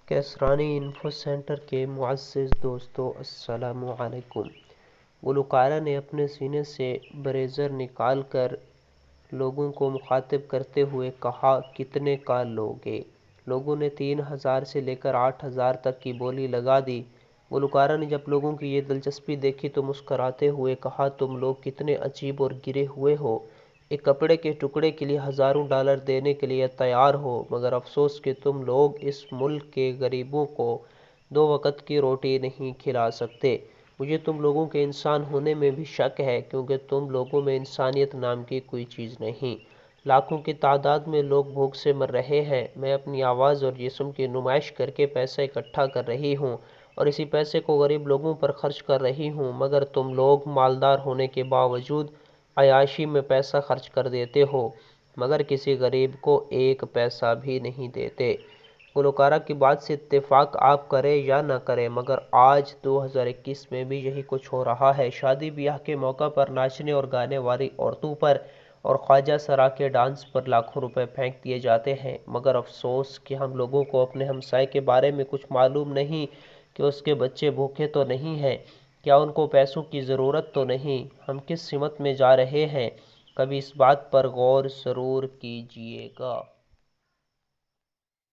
کیسرانی info centre کے معزز دوستو، السلام علیکم۔ گلوکارہ نے اپنے سینے سے بریزر نکال کر لوگوں کو مخاطب کرتے ہوئے کہا، کتنے کا لوگے؟ لوگوں نے 3000 سے لے کر 8000 تک کی بولی لگا دی۔ گلوکارہ نے جب لوگوں کی یہ دلچسپی دیکھی تو مسکراتے ہوئے کہا، تم لوگ کتنے عجیب اور گرے ہوئے ہو، ایک کپڑے کے ٹکڑے کے لیے ہزاروں ڈالر دینے کے لیے تیار ہو، مگر افسوس کہ تم لوگ اس ملک کے غریبوں کو 2 وقت کی روٹی نہیں کھلا سکتے۔ مجھے تم لوگوں کے انسان ہونے میں بھی شک ہے، کیونکہ تم لوگوں میں انسانیت نام کی کوئی چیز نہیں۔ لاکھوں کی تعداد میں لوگ بھوک سے مر رہے ہیں۔ میں اپنی آواز اور جسم کی نمائش کر کے پیسہ اکٹھا کر رہی ہوں اور اسی پیسے کو غریب لوگوں پر خرچ کر رہی ہوں، مگر تم لوگ مالدار ہونے کے باوجود عیاشی میں پیسہ خرچ کر دیتے ہو، مگر کسی غریب کو 1 پیسہ بھی نہیں دیتے۔ گلوکارہ کی بات سے اتفاق آپ کریں یا نہ کریں، مگر آج 2021 میں بھی یہی کچھ ہو رہا ہے۔ شادی بیاہ کے موقع پر ناچنے اور گانے والی عورتوں پر اور خواجہ سرا کے ڈانس پر لاکھوں روپے پھینک دیے جاتے ہیں، مگر افسوس کہ ہم لوگوں کو اپنے ہمسائے کے بارے میں کچھ معلوم نہیں کہ اس کے بچے بھوکے تو نہیں ہیں، کیا ان کو پیسوں کی ضرورت تو نہیں، ہم کس سمت میں جا رہے ہیں، کبھی اس بات پر غور ضرور کیجئے گا۔